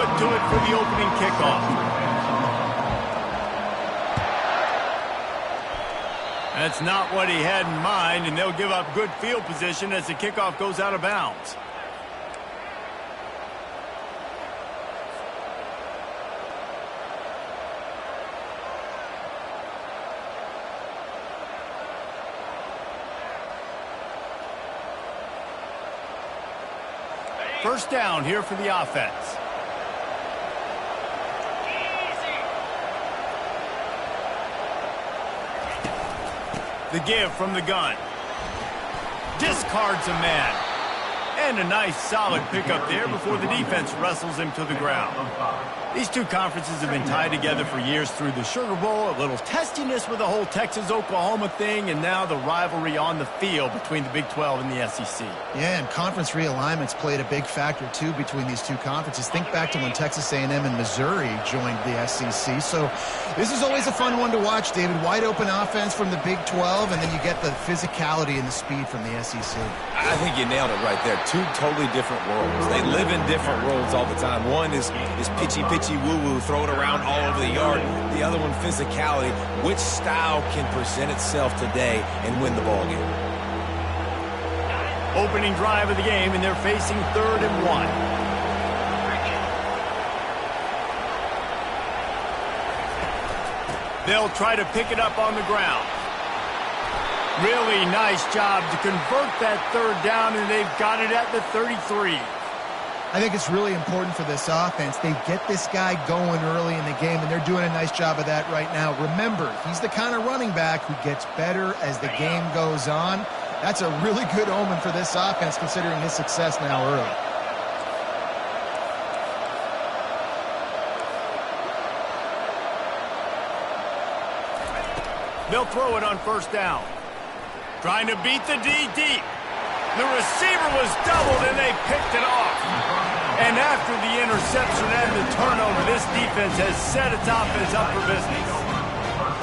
foot to it for the opening kickoff. That's not what he had in mind, and they'll give up good field position as the kickoff goes out of bounds. First down here for the offense. The give from the gun. Discards a man. And a nice solid pickup there before the defense wrestles him to the ground. These two conferences have been tied together for years through the Sugar Bowl, a little testiness with the whole Texas-Oklahoma thing, and now the rivalry on the field between the Big 12 and the SEC. Yeah, and conference realignments played a big factor, too, between these two conferences. Think back to when Texas A&M and Missouri joined the SEC. So this is always a fun one to watch, David. Wide open offense from the Big 12, and then you get the physicality and the speed from the SEC. I think you nailed it right there. Two totally different worlds. They live in different worlds all the time. One is pitchy woo-woo, throw it around all over the yard. The other one, physicality. Which style can present itself today and win the ball game? Opening drive of the game, and they're facing 3rd and 1. They'll try to pick it up on the ground. Really nice job to convert that 3rd down, and they've got it at the 33. I think it's really important for this offense. They get this guy going early in the game, and they're doing a nice job of that right now. Remember, he's the kind of running back who gets better as the game goes on. That's a really good omen for this offense, considering his success now early. They'll throw it on 1st down. Trying to beat the D deep. The receiver was doubled, and they picked it off. And after the interception and the turnover, this defense has set its offense up for business.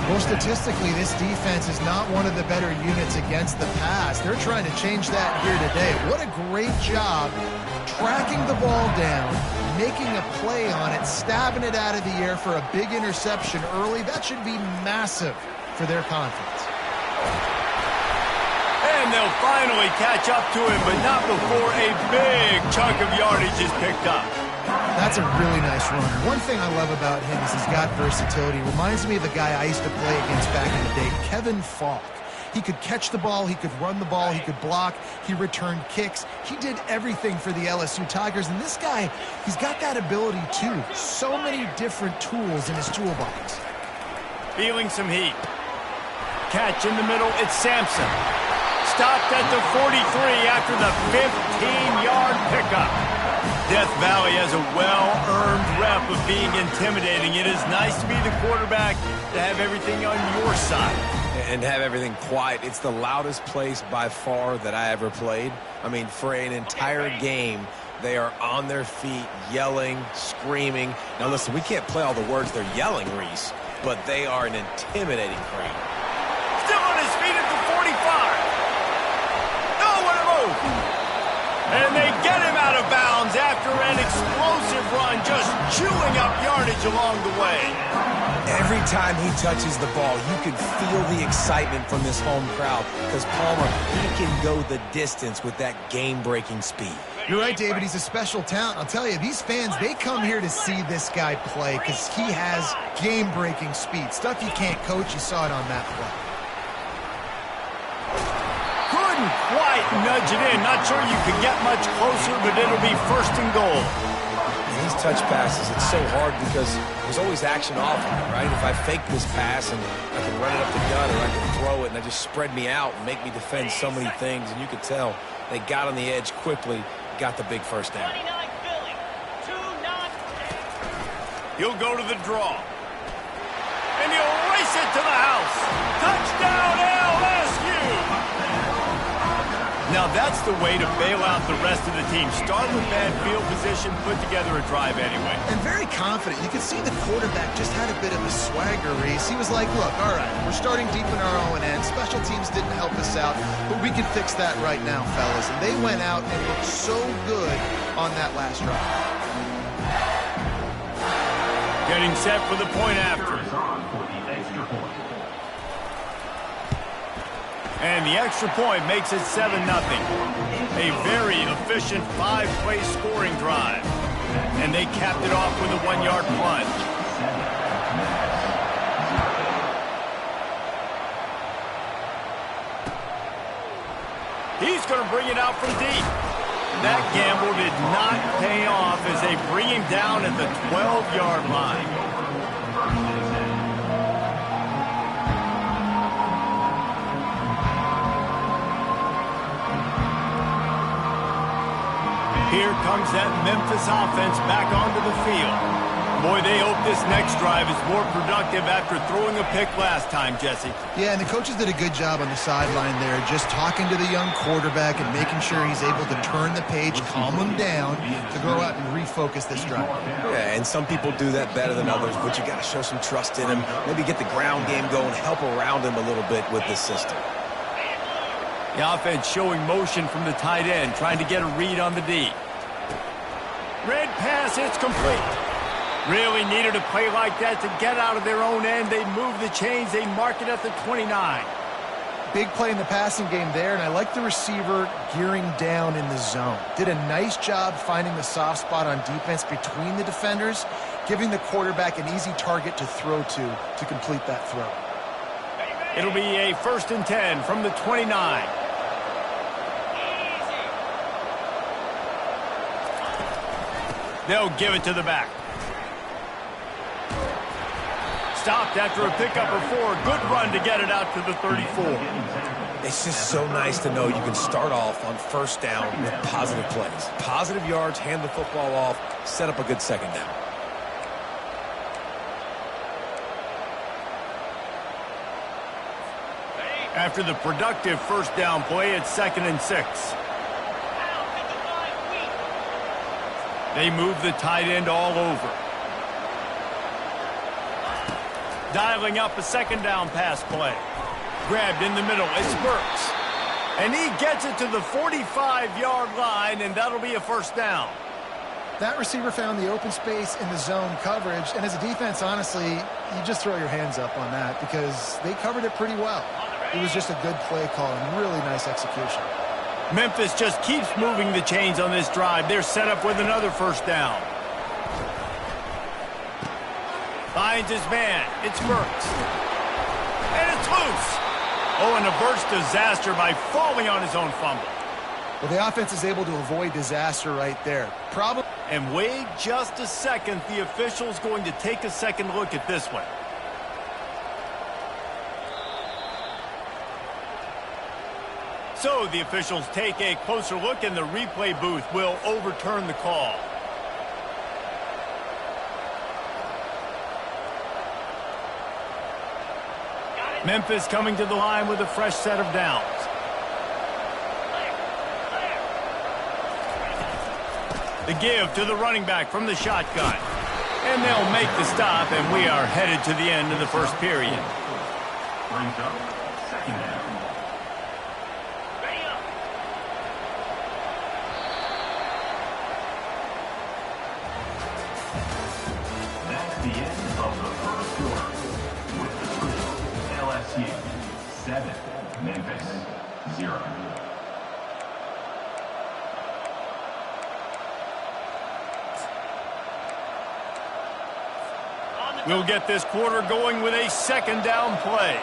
Well, statistically, this defense is not one of the better units against the pass. They're trying to change that here today. What a great job tracking the ball down, making a play on it, stabbing it out of the air for a big interception early. That should be massive for their conference. And they'll finally catch up to him, but not before a big chunk of yardage is picked up. That's a really nice runner. One thing I love about him is he's got versatility. Reminds me of the guy I used to play against back in the day, Kevin Falk. He could catch the ball, he could run the ball, he could block, he returned kicks. He did everything for the LSU Tigers, and this guy, he's got that ability too. So many different tools in his toolbox. Feeling some heat. Catch in the middle, it's Sampson. Stopped at the 43 after the 15-yard pickup. Death Valley has a well-earned rep of being intimidating. It is nice to be the quarterback, to have everything on your side. And have everything quiet. It's the loudest place by far that I ever played. I mean, for an entire game, they are on their feet, yelling, screaming. Now, listen, we can't play all the words they're yelling, Reese, but they are an intimidating crowd. Still on his feet at the 45. Nowhere to move. And they get him out of bounds after an explosive run, just chewing up yardage along the way. Every time he touches the ball, you can feel the excitement from this home crowd because Palmer, he can go the distance with that game-breaking speed. You're right, David. He's a special talent. I'll tell you, these fans, they come here to see this guy play because he has game-breaking speed. Stuff you can't coach. You saw it on that play. Couldn't quite nudge it in. Not sure you could get much closer, but it'll be 1st and goal. These touch passes, it's so hard because there's always action off of it, right? If I fake this pass and I can run it up the gut or I can throw it and I just spread me out and make me defend so many things, and you could tell they got on the edge quickly, got the big 1st down. He'll go to the draw. And he'll race it to the house. Touchdown, LSU! Now that's the way to bail out the rest of the team. Start with bad field position, put together a drive anyway. And very confident. You can see the quarterback just had a bit of a swagger, Reese. He was like, look, all right, we're starting deep in our own end. Special teams didn't help us out, but we can fix that right now, fellas. And they went out and looked so good on that last drive. Getting set for the point after. And the extra point makes it 7-0. A very efficient 5-play scoring drive. And they capped it off with a 1-yard plunge. He's going to bring it out from deep. That gamble did not pay off as they bring him down at the 12-yard line. Here comes that Memphis offense back onto the field. Boy, they hope this next drive is more productive after throwing a pick last time, Jesse. Yeah, and the coaches did a good job on the sideline there, just talking to the young quarterback and making sure he's able to turn the page, calm him down, to go out and refocus this drive. Yeah, and some people do that better than others, but you got to show some trust in him, maybe get the ground game going, help around him a little bit with this system. The offense showing motion from the tight end, trying to get a read on the D. Red pass, it's complete. Really needed a play like that to get out of their own end. They move the chains. They mark it at the 29. Big play in the passing game there, and I like the receiver gearing down in the zone. Did a nice job finding the soft spot on defense between the defenders, giving the quarterback an easy target to throw to complete that throw. It'll be a 1st and 10 from the 29. They'll give it to the back. Stopped after a pickup of 4. Good run to get it out to the 34. It's just so nice to know you can start off on 1st down with positive plays. Positive yards, hand the football off, set up a good 2nd down. After the productive 1st down play, it's 2nd and 6. They move the tight end all over. Dialing up a 2nd down pass play. Grabbed in the middle. It's Burks. And he gets it to the 45-yard line, and that'll be a 1st down. That receiver found the open space in the zone coverage, and as a defense, honestly, you just throw your hands up on that because they covered it pretty well. It was just a good play call and really nice execution. Memphis just keeps moving the chains on this drive. They're set up with another 1st down. Finds his man. It's Burks. And it's loose. Oh, and averts disaster by falling on his own fumble. Well, the offense is able to avoid disaster right there. And wait just a second. The official's going to take a second look at this one. So the officials take a closer look, and the replay booth will overturn the call. Memphis coming to the line with a fresh set of downs. The give to the running back from the shotgun. And they'll make the stop, and we are headed to the end of the 1st period. Brings up 2nd down. That's the end of the 1st quarter. With the score, LSU 7, Memphis 0. We'll get this quarter going with a 2nd down play.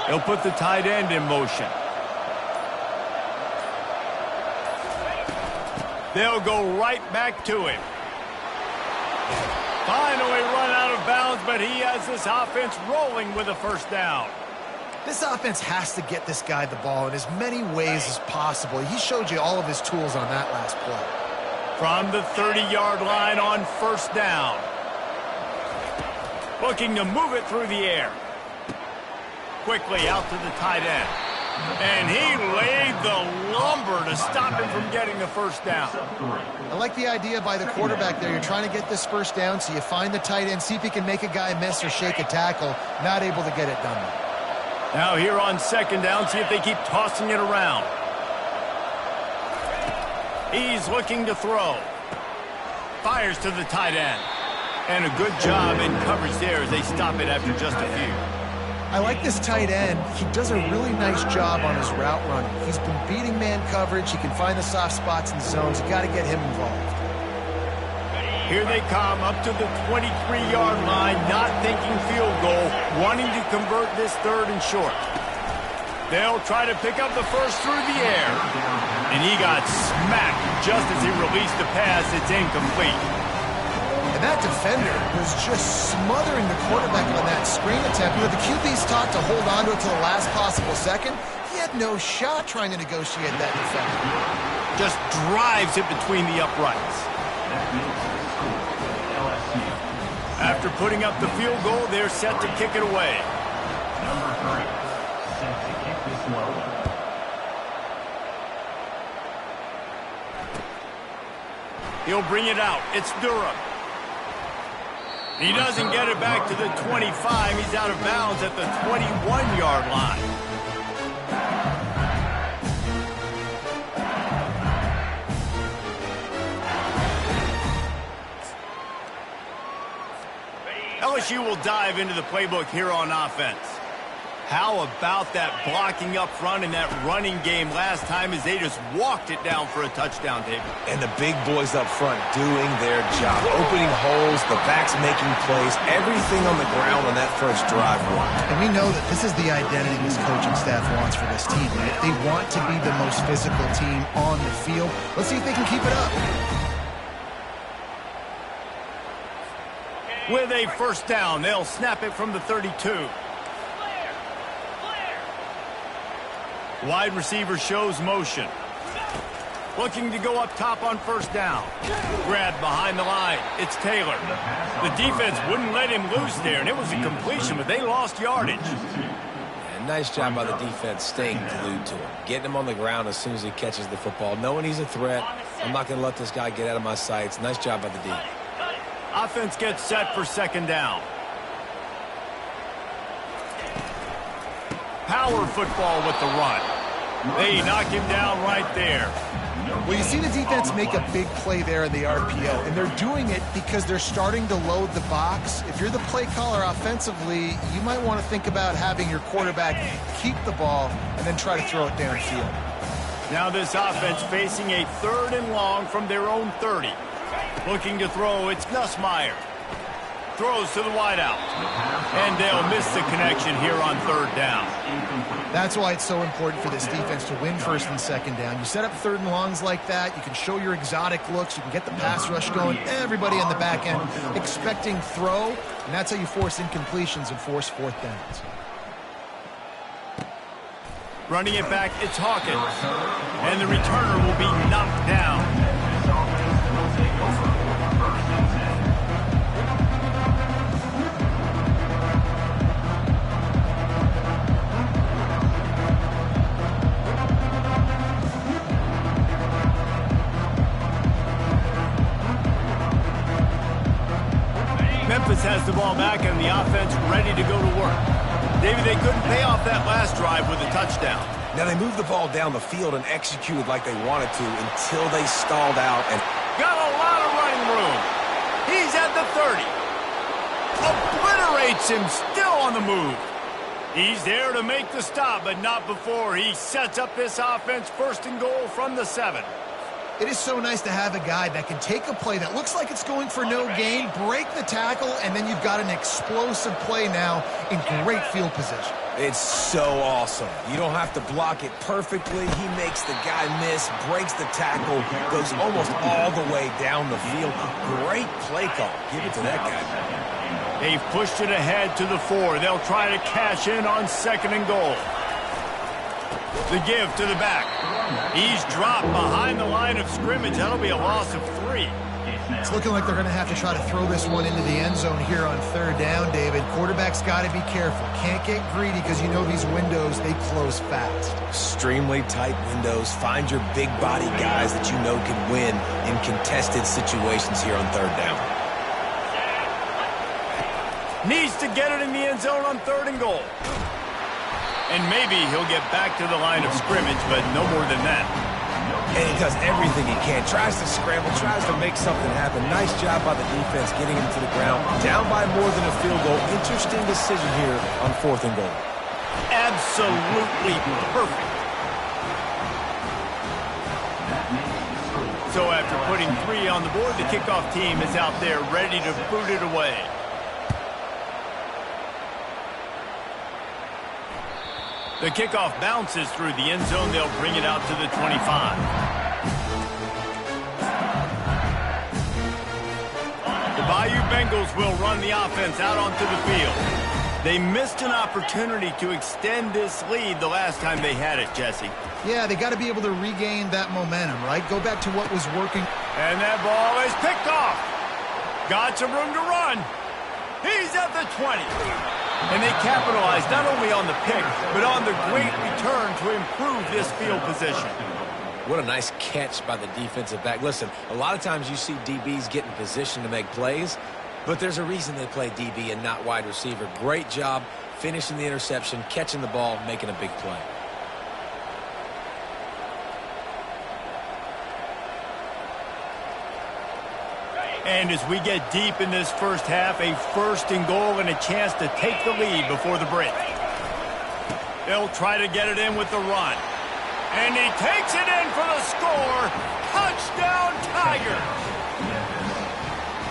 They'll put the tight end in motion. They'll go right back to him. Finally run out of bounds, but he has this offense rolling with a 1st down. This offense has to get this guy the ball in as many ways as possible. He showed you all of his tools on that last play. From the 30-yard line on 1st down. Looking to move it through the air. Quickly out to the tight end. And he laid the lumber to stop him from getting the 1st down. I like the idea by the quarterback there. You're trying to get this 1st down, so you find the tight end, see if he can make a guy miss or shake a tackle. Not able to get it done. Now here on 2nd down, see if they keep tossing it around. He's looking to throw. fires to the tight end. And a good job in coverage there as they stop it after just a few. I like this tight end. He does a really nice job on his route running. He's been beating man coverage. He can find the soft spots and zones. You got to get him involved. Here they come up to the 23-yard line, not thinking field goal, wanting to convert this third and short. They'll try to pick up the first through the air. And he got smacked just as he released the pass. It's incomplete. And that defender was just smothering the quarterback on that screen attempt. You know, the QB's taught to hold on to it to the last possible second. He had no shot trying to negotiate that defender. Just drives it between the uprights. After putting up the field goal, they're set to kick it away. Number 3, set to kick this one. He'll bring it out. It's Durham. He doesn't get it back to the 25. He's out of bounds at the 21-yard line. LSU will dive into the playbook here on offense. How about that blocking up front and that running game last time as they just walked it down for a touchdown, David? And the big boys up front doing their job, opening holes, the backs making plays, everything on the ground on that first drive worked. And we know that this is the identity this coaching staff wants for this team, right? They want to be the most physical team on the field. Let's see if they can keep it up. With a first down, they'll snap it from the 32. Wide receiver shows motion. Looking to go up top on first down. Grabbed behind the line. It's Taylor. The defense wouldn't let him loose there, and it was a completion, but they lost yardage. And nice job by the defense staying glued to him. Getting him on the ground as soon as he catches the football. Knowing he's a threat, I'm not going to let this guy get out of my sights. Nice job by the D. Offense gets set for second down. Power football with the run. They knock him down right there. Well, you see the defense make a big play there in the RPO, and they're doing it because they're starting to load the box. If you're the play caller offensively, you might want to think about having your quarterback keep the ball and then try to throw it downfield. Now this offense facing a third and long from their own 30. Looking to throw, it's Nussmeier. Throws to the wideout. And they'll miss the connection here on third down. That's why it's so important for this defense to win first and second down. You set up third and longs like that, you can show your exotic looks, you can get the pass rush going, everybody on the back end expecting throw, and that's how you force incompletions and force fourth downs. Running it back, it's Hawkins. And the returner will be knocked down. Memphis has the ball back and the offense ready to go to work. David, they couldn't pay off that last drive with a touchdown. Now they moved the ball down the field and executed like they wanted to until they stalled out and got a lot of running room. He's at the 30. Obliterates him, still on the move. He's there to make the stop, but not before he sets up this offense first and goal from the 7. It is so nice to have a guy that can take a play that looks like it's going for no gain, break the tackle, and then you've got an explosive play now in great field position. it's so awesome. You don't have to block it perfectly. He makes the guy miss, breaks the tackle, goes almost all the way down the field. Great play call. Give it to that guy. They've pushed it ahead to the 4. They'll try to cash in on second and goal. The give to the back. He's dropped behind the line of scrimmage. That'll be a loss of 3. It's looking like they're going to have to try to throw this one into the end zone here on third down, David. Quarterback's got to be careful. Can't get greedy because you know these windows, they close fast. Extremely tight windows. Find your big body guys that you know can win in contested situations here on third down. Needs to get it in the end zone on third and goal. And maybe he'll get back to the line of scrimmage, but no more than that. And he does everything he can. Tries to scramble, tries to make something happen. Nice job by the defense getting him to the ground. Down by more than a field goal. Interesting decision here on 4th and goal. Absolutely perfect. So after putting 3 on the board, the kickoff team is out there ready to boot it away. The kickoff bounces through the end zone. They'll bring it out to the 25. The Bayou Bengals will run the offense out onto the field. They missed an opportunity to extend this lead the last time they had it, Jesse. Yeah, they got to be able to regain that momentum, right? Go back to what was working. And that ball is picked off. Got some room to run. He's at the 20. And they capitalized not only on the pick, but on the great return to improve this field position. What a nice catch by the defensive back. Listen, a lot of times you see DBs get in position to make plays, but there's a reason they play DB and not wide receiver. Great job finishing the interception, catching the ball, making a big play. And as we get deep in this first half, a 1st and goal and a chance to take the lead before the break. They'll try to get it in with the run. And he takes it in for the score. Touchdown, Tigers!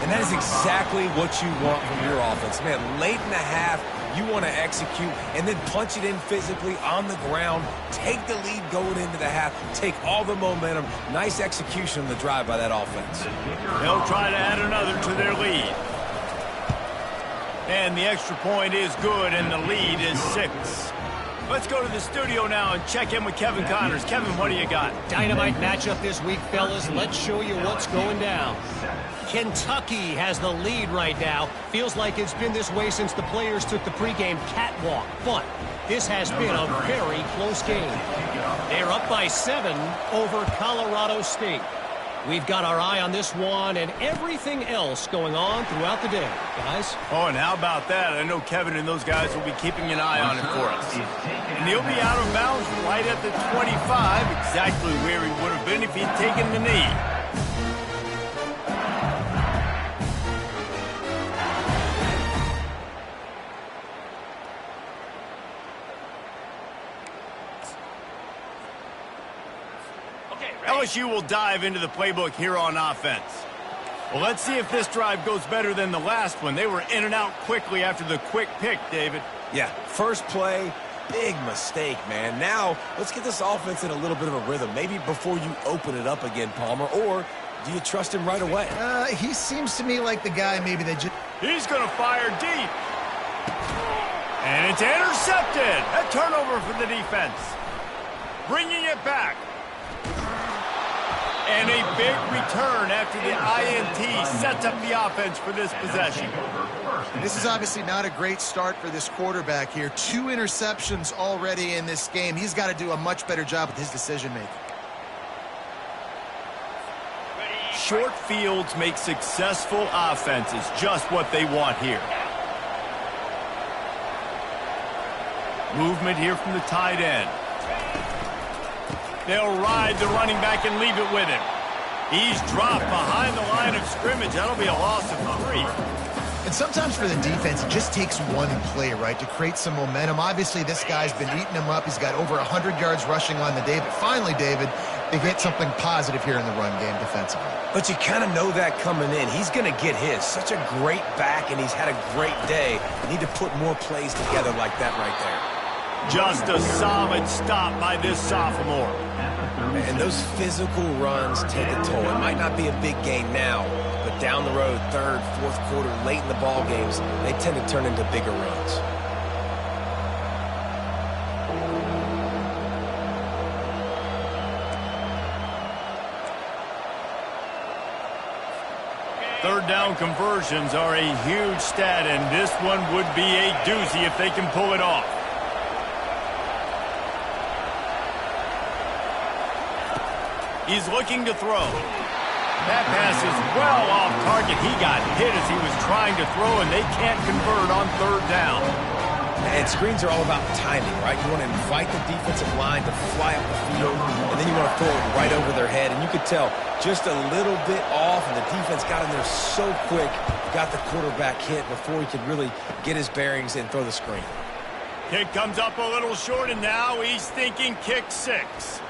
And that is exactly what you want from your offense. Man, late in the half, you want to execute and then punch it in physically on the ground. Take the lead going into the half. Take all the momentum. Nice execution on the drive by that offense. They'll try to add another to their lead. And the extra point is good, and the lead is 6. Let's go to the studio now and check in with Kevin Connors. Kevin, what do you got? Dynamite matchup this week, fellas. Let's show you what's going down. Kentucky has the lead right now. Feels like it's been this way since the players took the pregame catwalk. But this has been a very close game. They're up by 7 over Colorado State. We've got our eye on this one and everything else going on throughout the day, guys. Oh, and how about that? I know Kevin and those guys will be keeping an eye on it for us. And he'll be out of bounds right at the 25, exactly where he would have been if he'd taken the knee. LSU will dive into the playbook here on offense. Well, let's see if this drive goes better than the last one. They were in and out quickly after the quick pick, David. Yeah, first play, big mistake, man. Now, let's get this offense in a little bit of a rhythm. Maybe before you open it up again, Palmer, or do you trust him right away? He seems to me like the guy maybe that just... He's going to fire deep. And it's intercepted. A turnover for the defense. Bringing it back. And a big return after the INT sets up the offense for this possession. This is obviously not a great start for this quarterback here. 2 interceptions already in this game. He's got to do a much better job with his decision-making. Short fields make successful offenses just what they want here. Movement here from the tight end. They'll ride the running back and leave it with him. He's dropped behind the line of scrimmage. That'll be a loss of 3. And sometimes for the defense, it just takes one play, right, to create some momentum. Obviously, this guy's been eating him up. He's got over 100 yards rushing on the day. But finally, David, they get something positive here in the run game defensively. But you kind of know that coming in. He's going to get his. Such a great back, and he's had a great day. You need to put more plays together like that right there. Just a solid stop by this sophomore. And those physical runs take a toll. It might not be a big gain now, but down the road, 3rd, 4th quarter, late in the ball games, they tend to turn into bigger runs. Third down conversions are a huge stat, and this one would be a doozy if they can pull it off. He's looking to throw. That pass is well off target. He got hit as he was trying to throw, and they can't convert on 3rd down. And screens are all about timing, right? You want to invite the defensive line to fly up the field, and then you want to throw it right over their head. And you could tell just a little bit off, and the defense got in there so quick, got the quarterback hit before he could really get his bearings and throw the screen. Kick comes up a little short, and now he's thinking kick 6.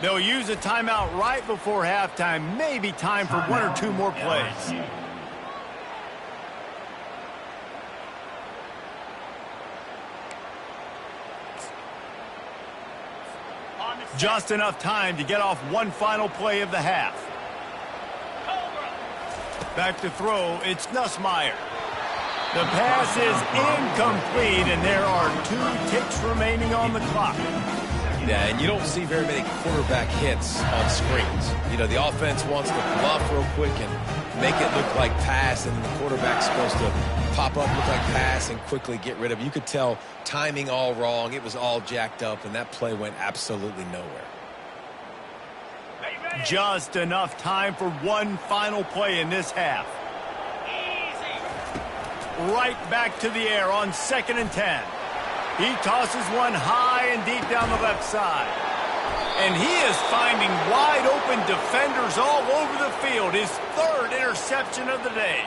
They'll use a timeout right before halftime. Maybe time for 1 or 2 more plays. Just enough time to get off one final play of the half. Back to throw, it's Nussmeier. The pass is incomplete, and there are 2 ticks remaining on the clock. Yeah, and you don't see very many quarterback hits on screens. You know, the offense wants to bluff real quick and make it look like pass, and the quarterback's supposed to pop up, look like pass, and quickly get rid of it. You could tell timing all wrong. It was all jacked up, and that play went absolutely nowhere. Just enough time for one final play in this half. Right back to the air on 2nd and 10. He tosses one high and deep down the left side. And he is finding wide open defenders all over the field. His 3rd interception of the day.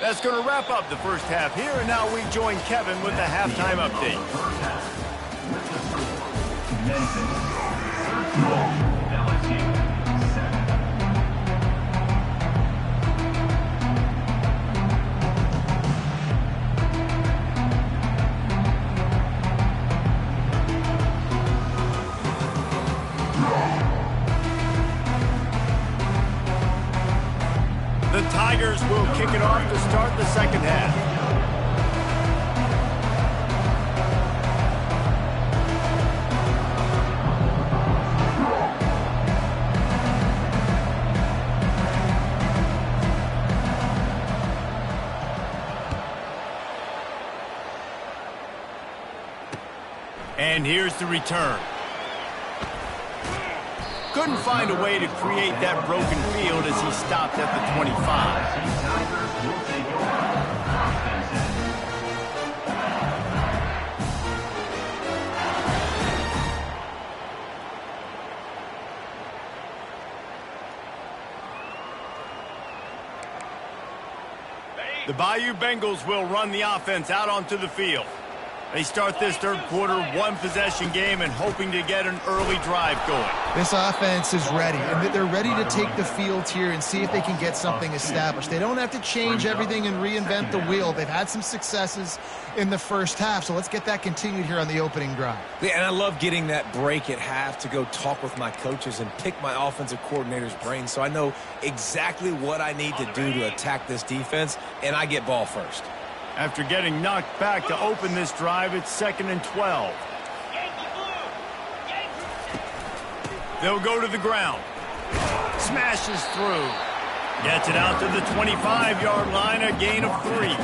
That's going to wrap up the first half here, and now we join Kevin with the halftime update. LSU 7. The Tigers will kick it off to start the second half. And here's the return. Couldn't find a way to create that broken field as he stopped at the 25. The Bayou Bengals will run the offense out onto the field. They start this third quarter, 1-possession game, and hoping to get an early drive going. This offense is ready, and they're ready to take the field here and see if they can get something established. They don't have to change everything and reinvent the wheel. They've had some successes in the first half, so let's get that continued here on the opening drive. Yeah, and I love getting that break at half to go talk with my coaches and pick my offensive coordinator's brain so I know exactly what I need to do to attack this defense, and I get ball first. After getting knocked back to open this drive, it's 2nd and 12. They'll go to the ground. Smashes through. Gets it out to the 25-yard line, a gain of 3.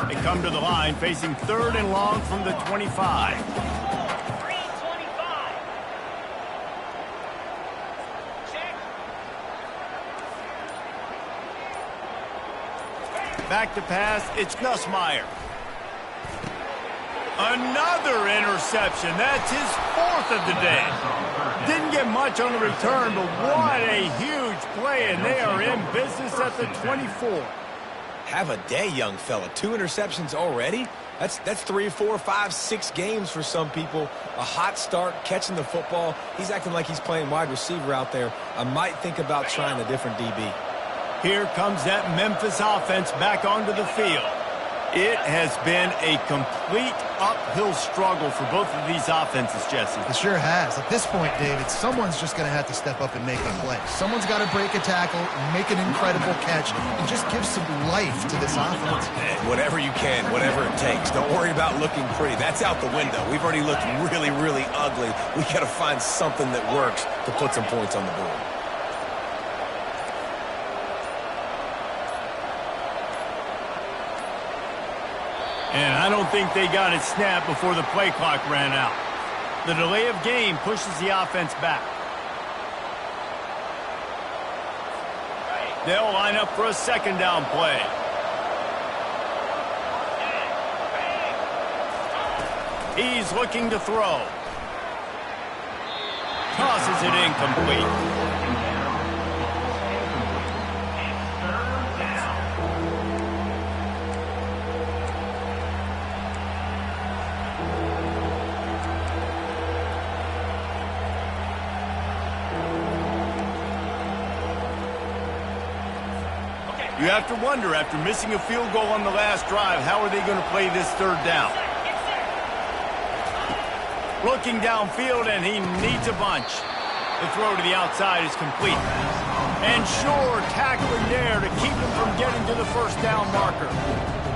They come to the line facing 3rd and long from the 25. Back to pass, it's Nussmeier. Another interception. That's his 4th of the day. Didn't get much on the return, but what a huge play, and they are in business at the 24. Have a day, young fella. 2 interceptions already? That's 3, 4, 5, 6 games for some people. A hot start, catching the football. He's acting like he's playing wide receiver out there. I might think about trying a different DB. Here comes that Memphis offense back onto the field. It has been a complete uphill struggle for both of these offenses, Jesse. It sure has. At this point, David, someone's just going to have to step up and make a play. Someone's got to break a tackle, make an incredible catch, and just give some life to this offense. Whatever you can, whatever it takes. Don't worry about looking pretty. That's out the window. We've already looked really, really ugly. We got to find something that works to put some points on the board. And I don't think they got it snapped before the play clock ran out. The delay of game pushes the offense back. They'll line up for a second down play. He's looking to throw. Tosses it incomplete. You have to wonder, after missing a field goal on the last drive, how are they going to play this third down? Looking downfield, and he needs a bunch. The throw to the outside is complete. And sure, tackling there to keep him from getting to the first down marker.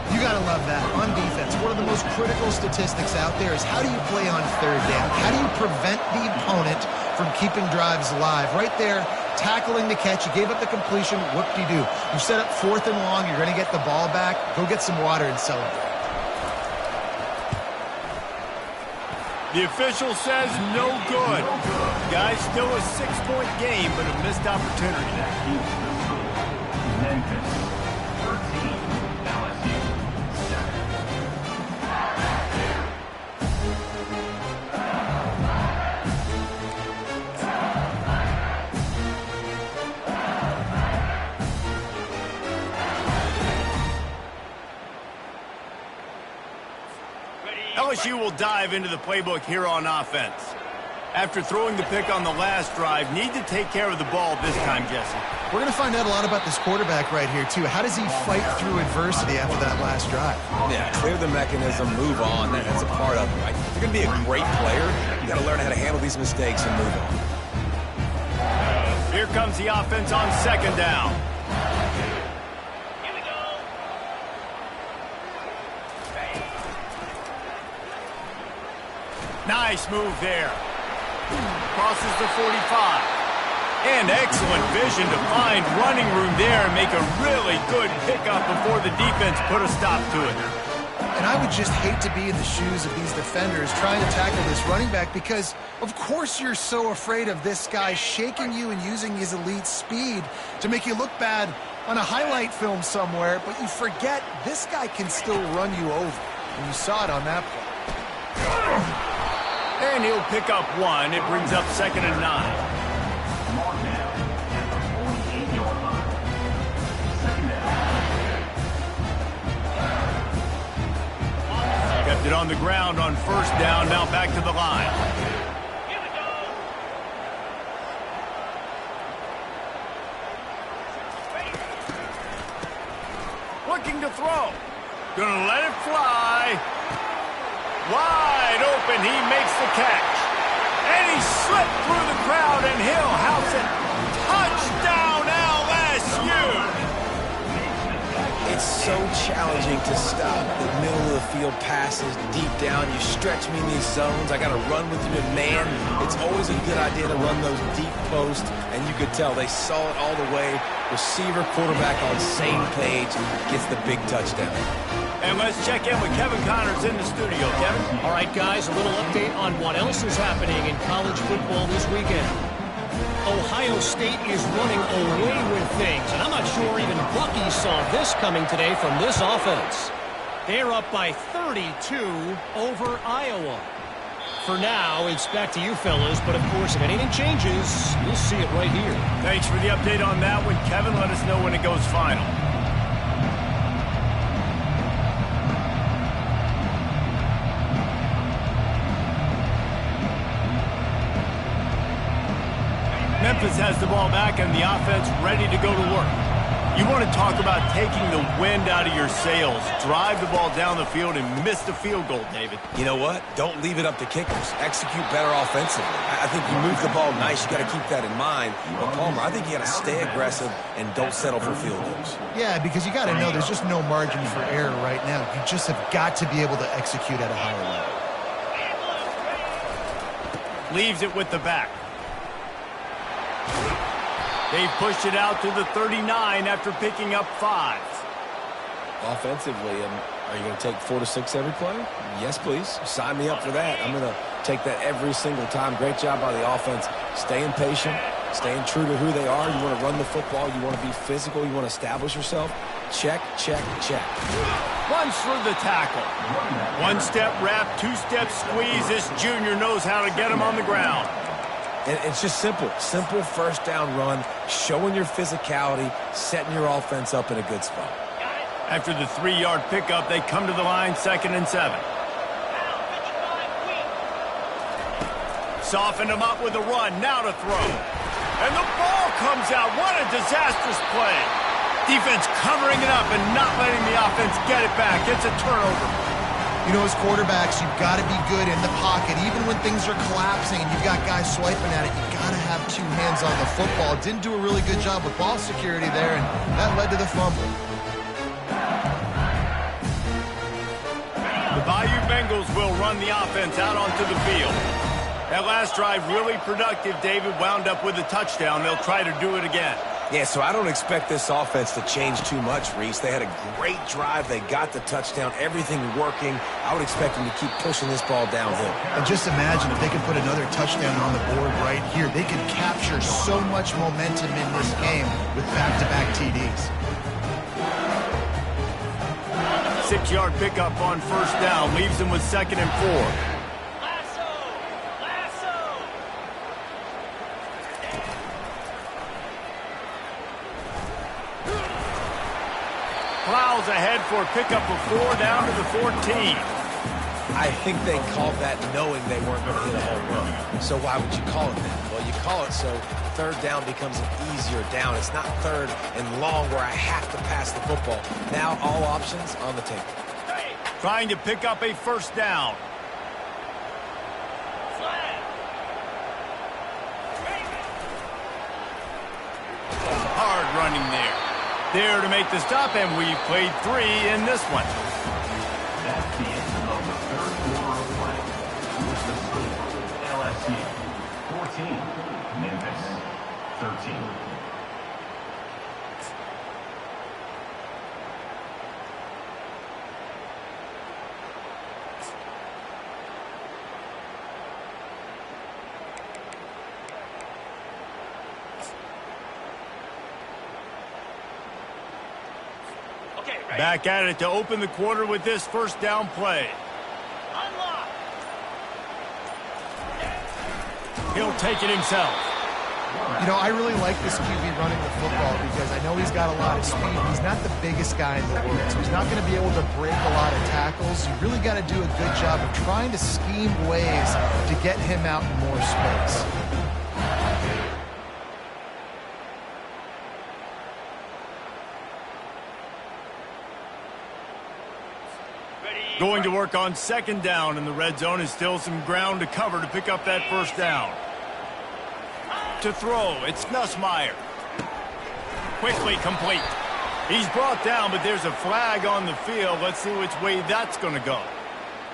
You got to love that. On defense, one of the most critical statistics out there is how do you play on third down? How do you prevent the opponent from keeping drives alive? Right there, tackling the catch. You gave up the completion. Whoop-de-doo. You set up 4th and long. You're going to get the ball back. Go get some water and celebrate. The official says no good. Guys, still a 6-point game, but a missed opportunity. Memphis 13, LSU 7. LSU will dive into the playbook here on offense. After throwing the pick on the last drive, need to take care of the ball this time, Jesse. We're going to find out a lot about this quarterback right here, too. How does he fight through adversity after that last drive? Yeah, clear the mechanism, move on. That's a part of it, right? If you're going to be a great player, you got to learn how to handle these mistakes and move on. Here comes the offense on second down. Nice move there. Crosses the 45. And excellent vision to find running room there and make a really good pickup before the defense put a stop to it. And I would just hate to be in the shoes of these defenders trying to tackle this running back because, of course, you're so afraid of this guy shaking you and using his elite speed to make you look bad on a highlight film somewhere, but you forget this guy can still run you over. And you saw it on that play. And he'll pick up one. It brings up 2nd and 9. Mark down at the 48-yard line. 2nd down. Kept it on the ground on 1st down. Now back to the line. Looking to throw. Gonna let it fly. Wide open, he makes the catch. And he slipped through the crowd, and he'll house it. Touchdown, LSU! It's so challenging to stop the middle of the field passes deep down. You stretch me in these zones. I got to run with you in man. It's always a good idea to run those deep posts, and you could tell they saw it all the way. Receiver, quarterback on the same page, gets the big touchdown. And let's check in with Kevin Connors in the studio. Kevin? All right, guys, a little update on what else is happening in college football this weekend. Ohio State is running away with things, and I'm not sure even Bucky saw this coming today from this offense. They're up by 32 over Iowa. For now, it's back to you fellas, but of course, if anything changes, you'll see it right here. Thanks for the update on that one, Kevin. Let us know when it goes final. Memphis has the ball back and the offense ready to go to work. You want to talk about taking the wind out of your sails. Drive the ball down the field and miss the field goal, David. You know what? Don't leave it up to kickers. Execute better offensively. I think you move the ball nice. You got to keep that in mind. But, Palmer, I think you got to stay aggressive and don't settle for field goals. Yeah, because you got to know there's just no margin for error right now. You just have got to be able to execute at a higher level. Leaves it with the back. They've pushed it out to the 39 after picking up 5. Offensively, are you going to take 4 to 6 every play? Yes, please. Sign me up for that. I'm going to take that every single time. Great job by the offense. Staying patient, staying true to who they are. You want to run the football. You want to be physical. You want to establish yourself. Check, check, check. Runs through the tackle. 1-step wrap, 2-step squeeze. This junior knows how to get him on the ground. And it's just simple. Simple first down run, showing your physicality, setting your offense up in a good spot. After the 3-yard pickup, they come to the line, 2nd and 7. Soften him up with a run, now to throw. And the ball comes out. What a disastrous play. Defense covering it up and not letting the offense get it back. It's a turnover. You know, as quarterbacks, you've got to be good in the pocket. Even when things are collapsing and you've got guys swiping at it, you've got to have 2 hands on the football. Didn't do a really good job with ball security there, and that led to the fumble. The Bayou Bengals will run the offense out onto the field. That last drive really productive. David wound up with a touchdown. They'll try to do it again. Yeah, so I don't expect this offense to change too much, Reese. They had a great drive. They got the touchdown. Everything working. I would expect them to keep pushing this ball downhill. And just imagine if they could put another touchdown on the board right here. They could capture so much momentum in this game with back-to-back TDs. 6-yard pickup on first down. Leaves them with 2nd and 4. Plows ahead for a pickup of 4 down to the 14. I think they called that knowing they weren't going to hit a home run. So why would you call it that? Well, you call it so 3rd down becomes an easier down. It's not 3rd and long where I have to pass the football. Now all options on the table. Trying to pick up a first down. Hard running there. There to make the stop, and we've played 3 in this one. That's the end of the 3rd quarter of play. With the score, LSU 14, Memphis 13. Back at it to open the quarter with this first down play. He'll take it himself. You know, I really like this QB running the football because I know he's got a lot of speed. He's not the biggest guy in the world, so he's not going to be able to break a lot of tackles. You really got to do a good job of trying to scheme ways to get him out in more space. Going to work on 2nd down in the red zone. Is still some ground to cover to pick up that first down. To throw, it's Nussmeier. Quickly complete. He's brought down, but there's a flag on the field. Let's see which way that's going to go.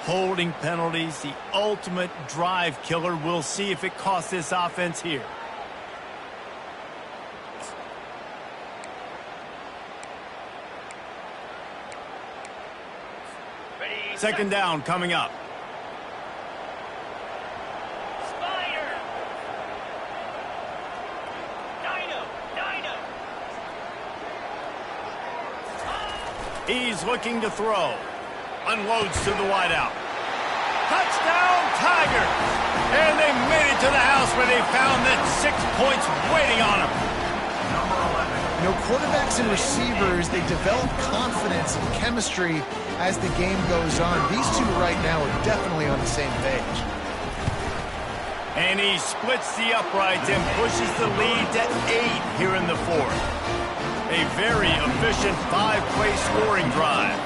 Holding penalties, the ultimate drive killer. We'll see if it costs this offense here. Second down coming up. He's looking to throw. Unloads to the wideout. Touchdown, Tigers! And they made it to the house where they found that 6 points waiting on them. You know, quarterbacks and receivers, they develop confidence and chemistry as the game goes on. These two right now are definitely on the same page. And he splits the uprights and pushes the lead to 8 here in the 4th. A very efficient 5-play scoring drive.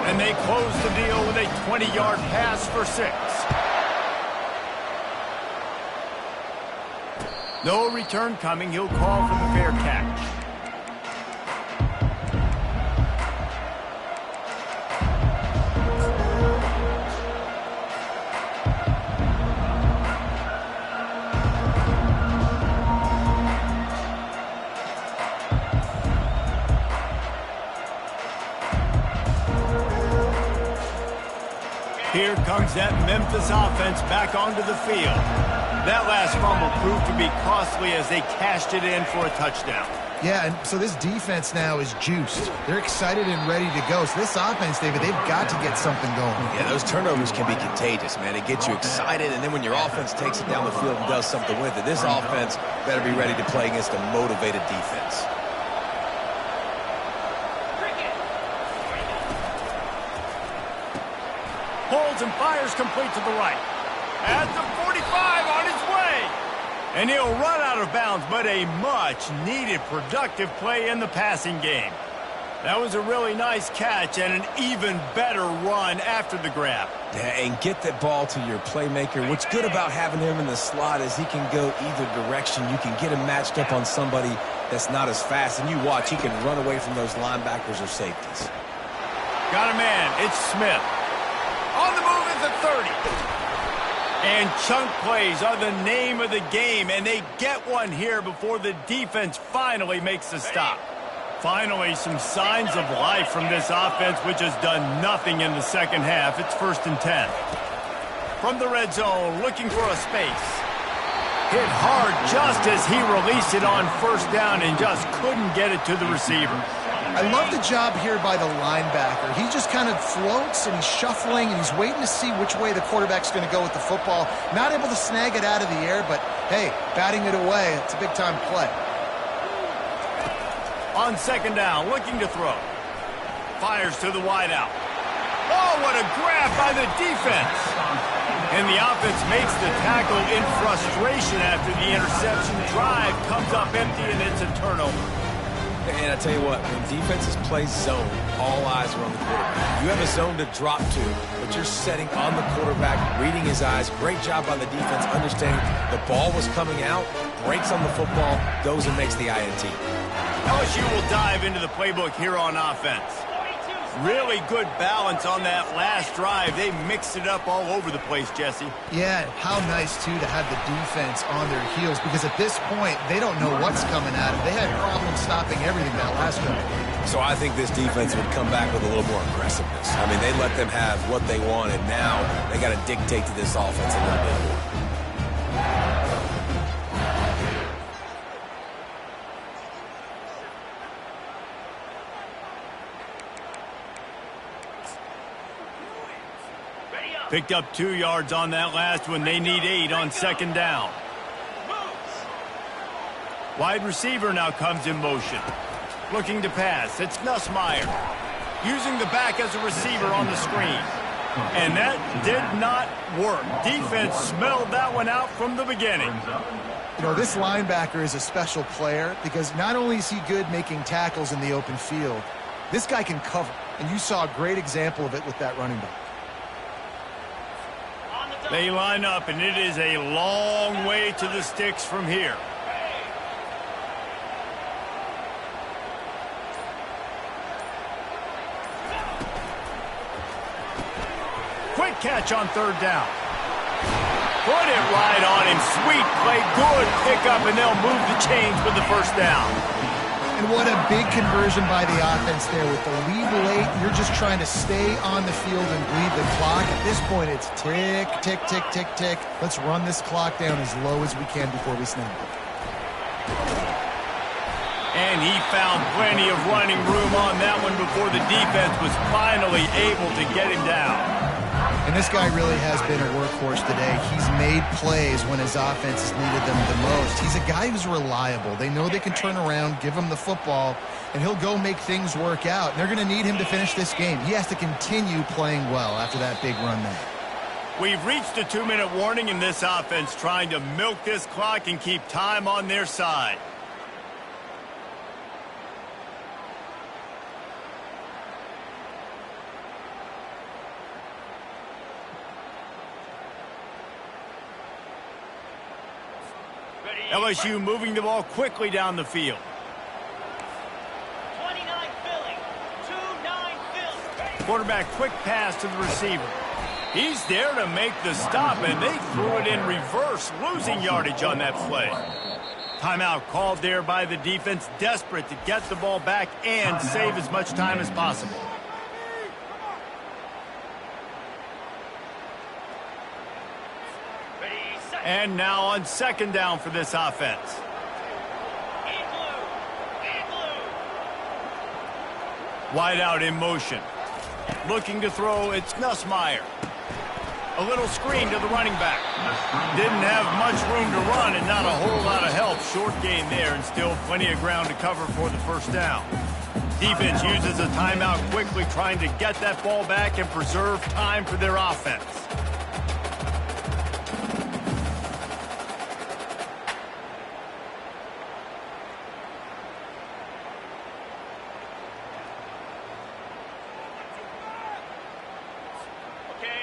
And they close the deal with a 20-yard pass for 6. No return coming. He'll call for the fair catch. Here comes that Memphis offense back onto the field. That last fumble proved to be costly as they cashed it in for a touchdown. Yeah, and so this defense now is juiced. They're excited and ready to go. So this offense, David, they've got to get something going. Yeah, those turnovers can be contagious, man. It gets you excited, and then when your offense takes it down the field and does something with it, this offense better be ready to play against a motivated defense. Pulls and fires complete to the right. At the 45 on his way. And he'll run out of bounds, but a much-needed productive play in the passing game. That was a really nice catch and an even better run after the grab. Yeah, and get that ball to your playmaker. What's good about having him in the slot is he can go either direction. You can get him matched up on somebody that's not as fast, and you watch, he can run away from those linebackers or safeties. Got a man. It's Smith. On the move is the 30. And chunk plays are the name of the game, and they get one here before the defense finally makes the stop. Finally, some signs of life from this offense, which has done nothing in the second half. It's 1st and 10. From the red zone, looking for a space. Hit hard just as he released it on 1st down and just couldn't get it to the receiver. I love the job here by the linebacker. He just kind of floats and he's shuffling and he's waiting to see which way the quarterback's going to go with the football. Not able to snag it out of the air, but hey, batting it away, it's a big-time play. On 2nd down, looking to throw. Fires to the wideout. Oh, what a grab by the defense. And the offense makes the tackle in frustration after the interception. Drive comes up empty and it's a turnover. And I tell you what, when defenses play zone, all eyes are on the quarterback. You have a zone to drop to, but you're setting on the quarterback, reading his eyes. Great job by the defense, understanding the ball was coming out, breaks on the football, goes and makes the INT. LSU will dive into the playbook here on offense. Really good balance on that last drive. They mixed it up all over the place, Jesse. Yeah, how nice, too, to have the defense on their heels, because at this point, they don't know what's coming at them. They had problems stopping everything that last drive. So I think this defense would come back with a little more aggressiveness. I mean, they let them have what they wanted. Now they got to dictate to this offense a little bit more. Picked up 2 yards on that last one. They need 8 on 2nd down. Wide receiver now comes in motion. Looking to pass. It's Nussmeier. Using the back as a receiver on the screen. And that did not work. Defense smelled that one out from the beginning. You know, this linebacker is a special player because not only is he good making tackles in the open field, this guy can cover. And you saw a great example of it with that running back. They line up, and it is a long way to the sticks from here. Quick catch on 3rd down. Put it right on him. Sweet play, good pickup, and they'll move the chains with the 1st down. And what a big conversion by the offense there. With the lead late, you're just trying to stay on the field and bleed the clock. At this point, it's tick, tick, tick, tick, tick. Let's run this clock down as low as we can before we snap it. And he found plenty of running room on that one before the defense was finally able to get him down. And this guy really has been a workhorse today. He's made plays when his offense has needed them the most. He's a guy who's reliable. They know they can turn around, give him the football, and he'll go make things work out. And they're going to need him to finish this game. He has to continue playing well after that big run there. We've reached a 2-minute warning in this offense, trying to milk this clock and keep time on their side. LSU moving the ball quickly down the field. 29 Philly. 2-9 Philly. Quarterback quick pass to the receiver. He's there to make the stop, and they threw it in reverse, losing yardage on that play. Timeout called there by the defense, desperate to get the ball back and save as much time as possible. And now on second down for this offense. Wide out in motion. Looking to throw, it's Nussmeier. A little screen to the running back. Didn't have much room to run and not a whole lot of help. Short gain there and still plenty of ground to cover for the first down. Defense uses a timeout quickly, trying to get that ball back and preserve time for their offense.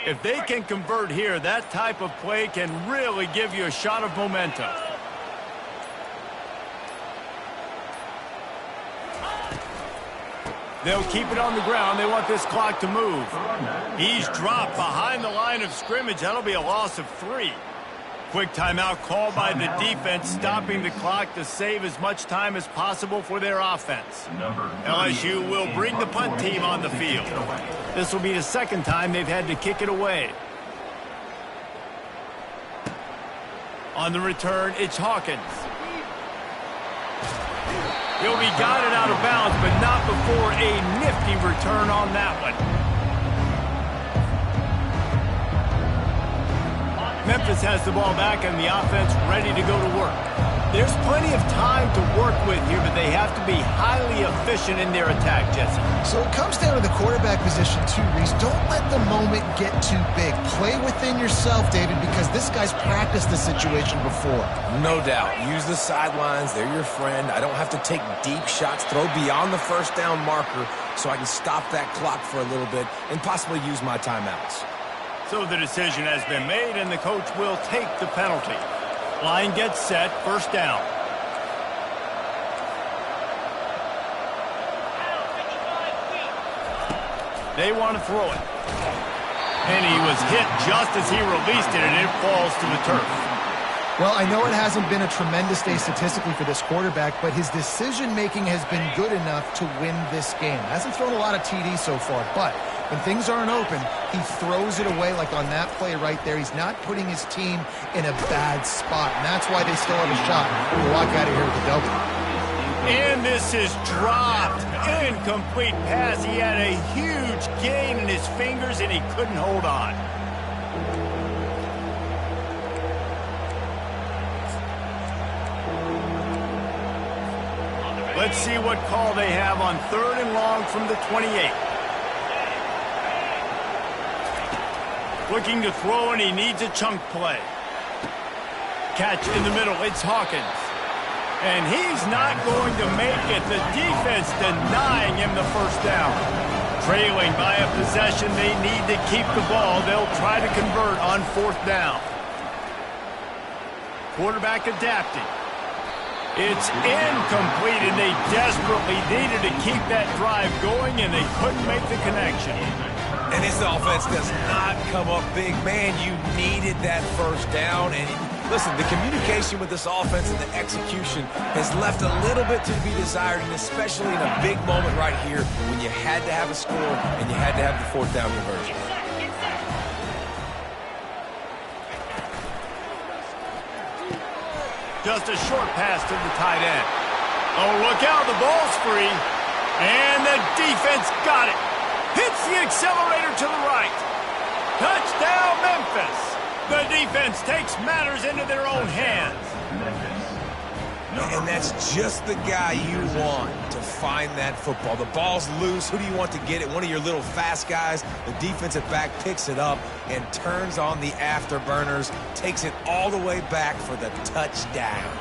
If they can convert here, that type of play can really give you a shot of momentum. They'll keep it on the ground. They want this clock to move. He's dropped behind the line of scrimmage. That'll be a loss of 3. Quick timeout called by the defense, stopping the clock to save as much time as possible for their offense. LSU will bring the punt team on the field. This will be the second time they've had to kick it away. On the return, it's Hawkins. He'll be guided out of bounds, but not before a nifty return on that one. Memphis has the ball back and the offense ready to go to work. There's plenty of time to work with here, but they have to be highly efficient in their attack, Jesse. So it comes down to the quarterback position too, Reese. Don't let the moment get too big. Play within yourself, David, because this guy's practiced the situation before. No doubt. Use the sidelines. They're your friend. I don't have to take deep shots, throw beyond the first down marker so I can stop that clock for a little bit and possibly use my timeouts. So the decision has been made, and the coach will take the penalty. Line gets set, first down. They want to throw it. And he was hit just as he released it, and it falls to the turf. Well, I know it hasn't been a tremendous day statistically for this quarterback, but his decision-making has been good enough to win this game. Hasn't thrown a lot of TDs so far, but when things aren't open, he throws it away like on that play right there. He's not putting his team in a bad spot, and that's why they still have a shot to walk out of here with a W. And this is dropped. Incomplete pass. He had a huge gain in his fingers, and he couldn't hold on. Let's see what call they have on 3rd and long from the 28. Looking to throw, and he needs a chunk play. Catch in the middle. It's Hawkins. And he's not going to make it. The defense denying him the first down. Trailing by a possession, they need to keep the ball. They'll try to convert on 4th down. Quarterback adapting. It's incomplete, and they desperately needed to keep that drive going, and they couldn't make the connection. And this offense does not come up big. Man, you needed that first down. And listen, the communication with this offense and the execution has left a little bit to be desired, and especially in a big moment right here when you had to have a score and you had to have the 4th down conversion. Just a short pass to the tight end. Oh, look out, the ball's free. And the defense got it. Hits the accelerator to the right. Touchdown, Memphis. The defense takes matters into their own hands. And that's just the guy you want to find that football. The ball's loose. Who do you want to get it? One of your little fast guys. The defensive back picks it up and turns on the afterburners, takes it all the way back for the touchdown.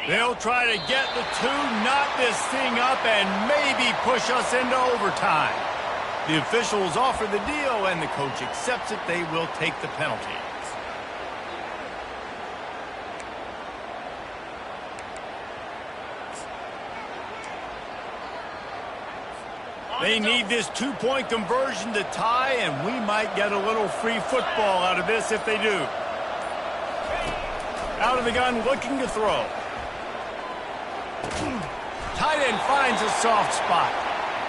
They'll try to get the two, knot this thing up, and maybe push us into overtime. The officials offer the deal, and the coach accepts it. They will take the penalty. They need this two-point conversion to tie, and we might get a little free football out of this if they do. Out of the gun, looking to throw. Tight end finds a soft spot.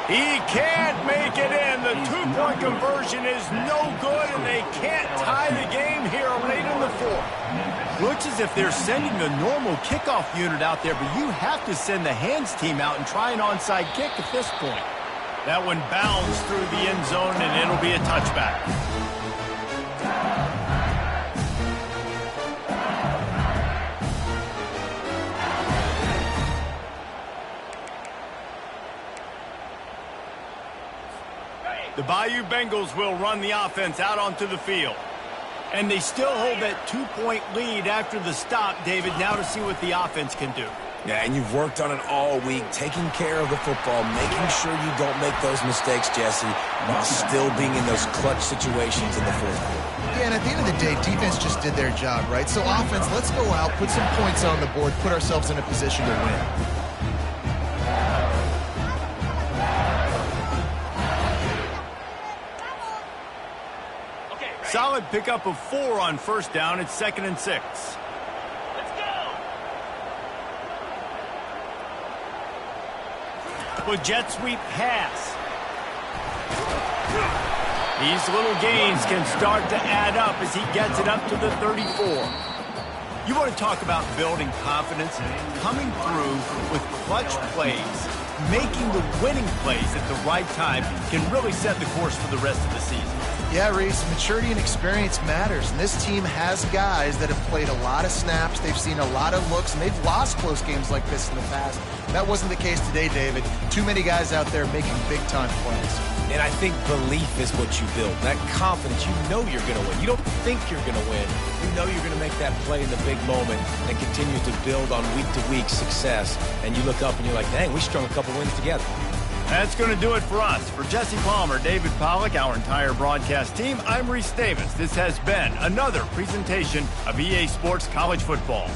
He can't make it in. The two-point conversion is no good, and they can't tie the game here late in the fourth. Looks as if they're sending the normal kickoff unit out there, but you have to send the hands team out and try an onside kick at this point. That one bounds through the end zone, and it'll be a touchback. The Bayou Bengals will run the offense out onto the field. And they still hold that two-point lead after the stop, David, now to see what the offense can do. Yeah, and you've worked on it all week, taking care of the football, making sure you don't make those mistakes, Jesse, while still being in those clutch situations in the fourth quarter. Yeah, and at the end of the day, defense just did their job, right? So offense, let's go out, put some points on the board, put ourselves in a position to win. Solid pickup of 4 on first down. It's 2nd and 6. With jet sweep pass. These little gains can start to add up as he gets it up to the 34. You want to talk about building confidence, coming through with clutch plays, making the winning plays at the right time can really set the course for the rest of the season. Yeah, Reese, maturity and experience matters, and this team has guys that have played a lot of snaps, they've seen a lot of looks, and they've lost close games like this in the past. That wasn't the case today, David. Too many guys out there making big-time plays. And I think belief is what you build. That confidence, you know you're going to win. You don't think you're going to win. You know you're going to make that play in the big moment and continue to build on week-to-week success. And you look up and you're like, dang, we strung a couple wins together. That's going to do it for us. For Jesse Palmer, David Pollack, our entire broadcast team, I'm Reese Davis. This has been another presentation of EA Sports College Football.